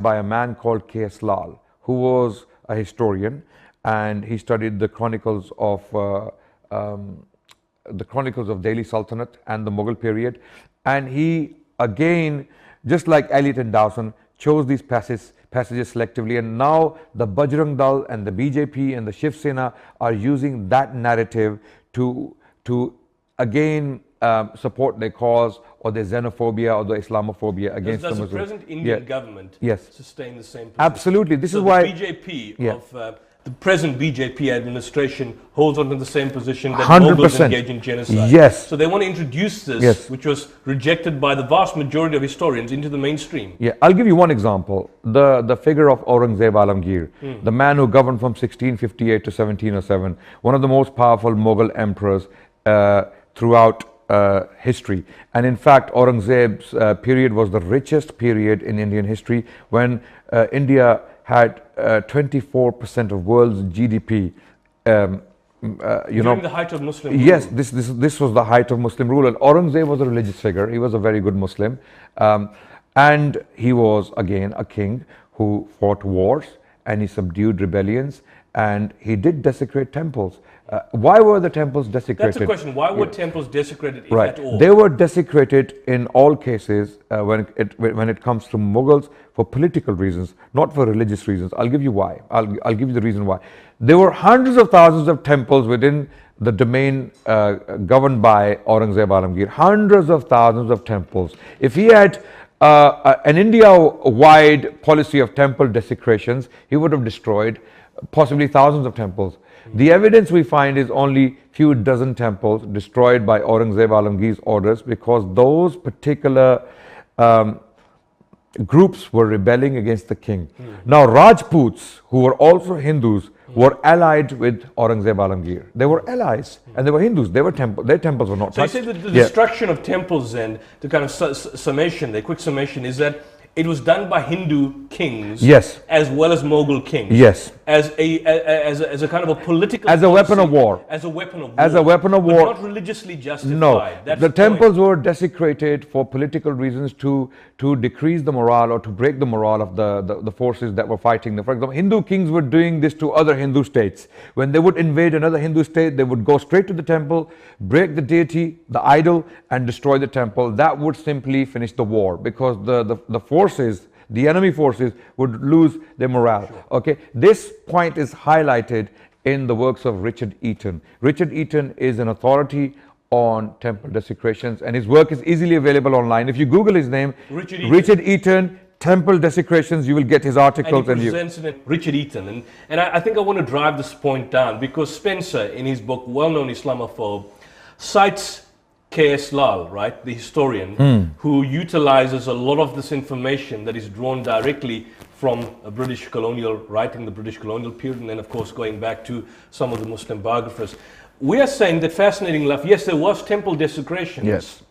by a man called K.S. Lal, who was a historian, and he studied the chronicles of Delhi Sultanate and the Mughal period. And he, again, just like Eliot and Dawson, chose these passages selectively. And now the Bajrang Dal and the BJP and the Shiv Sena are using that narrative to again support their cause or their xenophobia or their Islamophobia against the Muslims. Does the present Indian government sustain the same position? Absolutely. This is the why BJP of the present BJP administration holds on to the same position that 100%. Mughals engage in genocide. Yes. So they want to introduce this, which was rejected by the vast majority of historians, into the mainstream. Yeah, I'll give you one example. The figure of Aurangzeb Alamgir, the man who governed from 1658 to 1707, one of the most powerful Mughal emperors throughout history. And in fact, Aurangzeb's period was the richest period in Indian history, when India had 24% of world's GDP. During the height of Muslim rule. Yes, this was the height of Muslim rule. And Aurangzeb was a religious figure. He was a very good Muslim. And he was, again, a king who fought wars, and he subdued rebellions, and he did desecrate temples. Why were the temples desecrated? That's the question. Why were temples desecrated, if Right. at all? They were desecrated in all cases when it comes to Mughals for political reasons, not for religious reasons. I'll give you why. I'll give you the reason why. There were hundreds of thousands of temples within the domain governed by Aurangzeb Alamgir. Hundreds of thousands of temples. If he had an India-wide policy of temple desecrations, he would have destroyed possibly thousands of temples. The evidence we find is only few dozen temples destroyed by Aurangzeb Alamgir's orders, because those particular groups were rebelling against the king. Now Rajputs, who were also Hindus, were allied with Aurangzeb Alamgir. They were allies, and they were Hindus. Their temples were not touched. So you say that the destruction of temples, then, the kind of summation, the quick summation, is that it was done by Hindu kings, yes, as well as Mughal kings, yes, as a kind of a political, as a weapon of war, as a weapon of war, as a weapon of war, but not religiously justified. No, that's the temples were desecrated for political reasons, to decrease the morale or to break the morale of the forces that were fighting. For example, Hindu kings were doing this to other Hindu states. When they would invade another Hindu state, they would go straight to the temple, break the deity, the idol, and destroy the temple. That would simply finish the war, because the forces, the enemy forces, would lose their morale. Sure. Okay, this point is highlighted in the works of Richard Eaton. Richard Eaton is an authority on temple desecrations, and his work is easily available online. If you Google his name, Richard Eaton, temple desecrations, you will get his articles. And he presents it, Richard Eaton. And I think I want to drive this point down, because Spencer, in his book, well-known Islamophobe, cites K.S. Lal, right, the historian, who utilizes a lot of this information that is drawn directly from a British colonial, writing the British colonial period, and then, of course, going back to some of the Muslim biographers. We are saying that, fascinating enough, yes, there was temple desecrations, yes,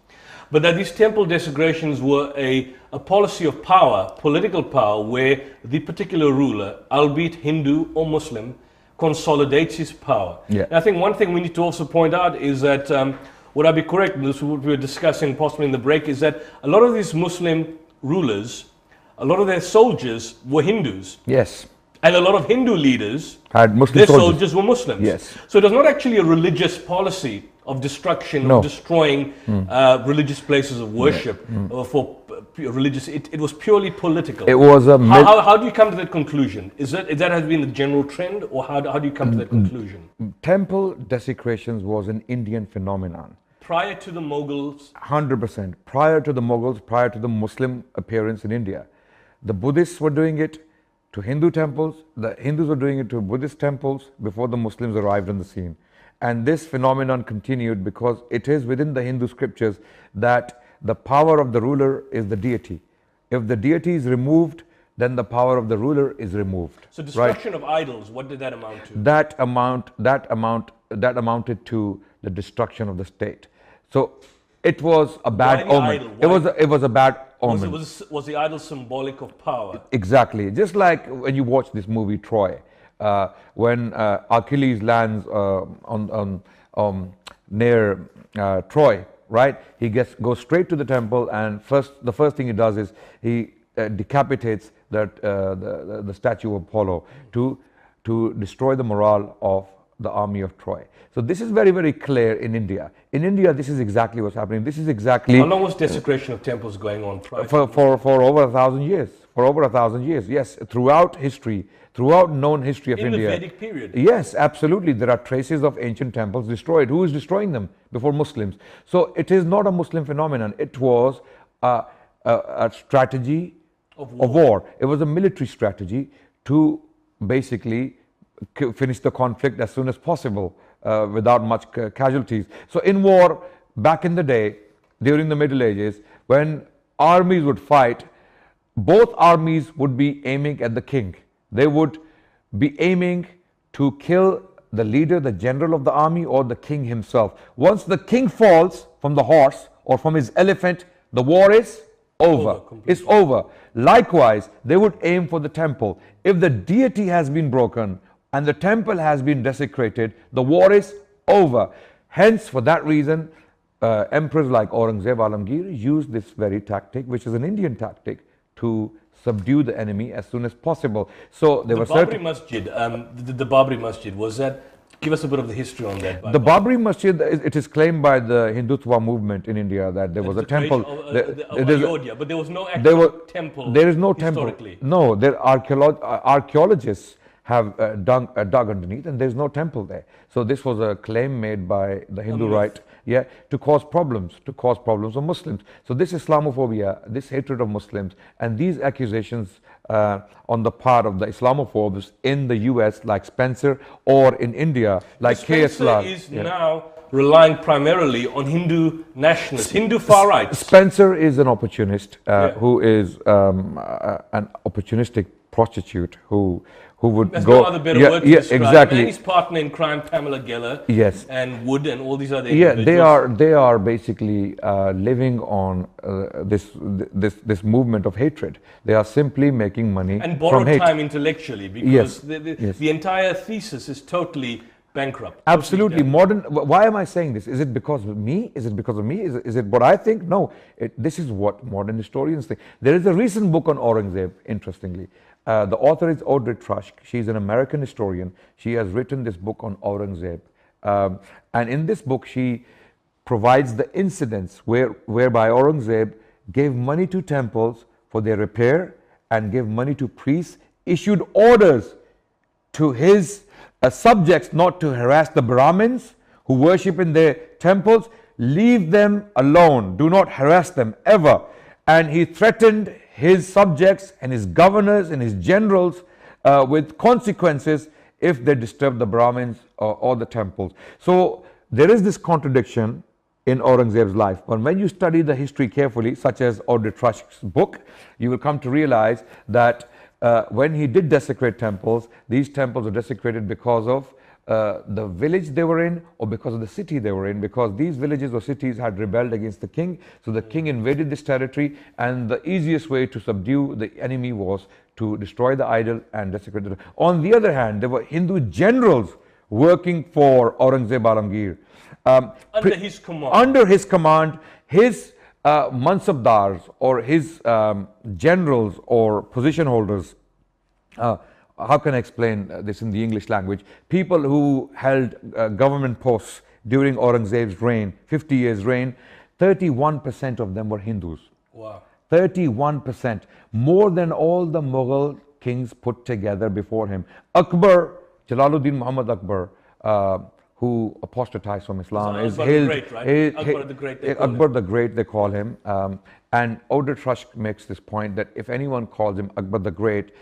but that these temple desecrations were a policy of power, political power, where the particular ruler, albeit Hindu or Muslim, consolidates his power. Yeah. And I think one thing we need to also point out is that, would I be correct, and this is what we were discussing possibly in the break, is that a lot of these Muslim rulers, a lot of their soldiers were Hindus. Yes. And a lot of Hindu leaders, had Muslim their soldiers were Muslims. Yes. So it was not actually a religious policy of destruction, of destroying religious places of worship for religious. It was purely political. It was a how do you come to that conclusion? Is that has been the general trend, or how do you come to that conclusion? Temple desecrations was an Indian phenomenon. Prior to the Mughals? 100%. Prior to the Mughals, prior to the Muslim appearance in India. The Buddhists were doing it to Hindu temples, the Hindus were doing it to Buddhist temples before the Muslims arrived on the scene. And this phenomenon continued because it is within the Hindu scriptures that the power of the ruler is the deity. If the deity is removed, then the power of the ruler is removed. So destruction of idols, what did that amount to? That amounted to the destruction of the state. So it was a bad omen. It was a bad omen. Was the idol symbolic of power? Exactly. Just like when you watch this movie Troy, when Achilles lands near Troy, right? He goes straight to the temple, and the first thing he does is he decapitates the statue of Apollo to destroy the morale of the army of Troy. So this is very, very clear in India. In India, this is exactly what's happening. This is exactly... How long was desecration of temples going on? For over 1,000 years. For over 1,000 years, yes. Throughout history, throughout known history of India. In the Vedic period? Yes, absolutely. There are traces of ancient temples destroyed. Who is destroying them before Muslims? So it is not a Muslim phenomenon. It was a strategy of war. It was a military strategy to basically finish the conflict as soon as possible without much casualties. So in war, back in the day, during the Middle Ages, when armies would fight, both armies would be aiming at the king. They would be aiming to kill the leader, the general of the army, or the king himself. Once the king falls from the horse or from his elephant, the war is over. It's over. Likewise, they would aim for the temple. If the deity has been broken and the temple has been desecrated, the war is over. Hence, for that reason, emperors like Aurangzeb Alamgir used this very tactic, which is an Indian tactic, to subdue the enemy as soon as possible. So there were certain... the Babri Masjid, was that... Give us a bit of the history on that. The Babri Masjid, it is claimed by the Hindutva movement in India that there was a temple. Ayodhya, but there was no actual temple. There is no temple. No, archaeologists have dug underneath, and there's no temple there. So this was a claim made by the Hindu right, to cause problems of Muslims. So this Islamophobia, this hatred of Muslims, and these accusations on the part of the Islamophobes in the US, like Spencer, or in India, like K.S. Lal. Spencer is now relying primarily on Hindu nationalists, Hindu far right. Spencer is an opportunist who is an opportunistic prostitute who would There's go... no other better word to describe. Exactly. And his partner in crime, Pamela Geller, and Wood, and all these other individuals. They are basically living on this movement of hatred. They are simply making money and borrowed from hate. time intellectually, because the entire thesis is totally bankrupt. Absolutely. Why am I saying this? Is it because of me? Is it because of me? Is it what I think? No. This is what modern historians think. There is a recent book on Aurangzeb, interestingly. The author is Audrey Trush. She's an American historian. She has written this book on Aurangzeb. And in this book, she provides the incidents whereby Aurangzeb gave money to temples for their repair and gave money to priests, issued orders to his subjects not to harass the Brahmins who worship in their temples. Leave them alone. Do not harass them ever. And he threatened his subjects and his governors and his generals with consequences if they disturb the Brahmins or the temples. So there is this contradiction in Aurangzeb's life. But when you study the history carefully, such as Audrey Trush's book, you will come to realize that when he did desecrate temples, these temples were desecrated because of the village they were in, or because of the city they were in, because these villages or cities had rebelled against the king. So the king invaded this territory, and the easiest way to subdue the enemy was to destroy the idol and desecrate it. On the other hand, there were Hindu generals working for Aurangzeb Alamgir. Under his command. Under his command, his mansabdars, or his generals or position holders, how can I explain this in the English language? People who held government posts during Aurangzeb's reign, 50 years reign, 31% of them were Hindus. Wow. 31%. More than all the Mughal kings put together before him. Akbar, Jalaluddin Muhammad Akbar, who apostatized from Islam, is hailed... Akbar the Great, Akbar the Great, they call him. And Audrey Trush makes this point that if anyone calls him Akbar the Great,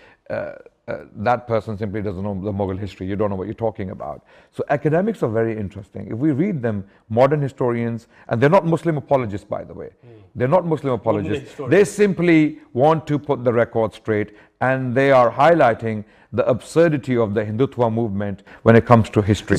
that person simply doesn't know the Mughal history. You don't know what you're talking about. So academics are very interesting. If we read them, modern historians, and they're not Muslim apologists, by the way. They're not Muslim apologists. They simply want to put the record straight, and they are highlighting the absurdity of the Hindutva movement when it comes to history.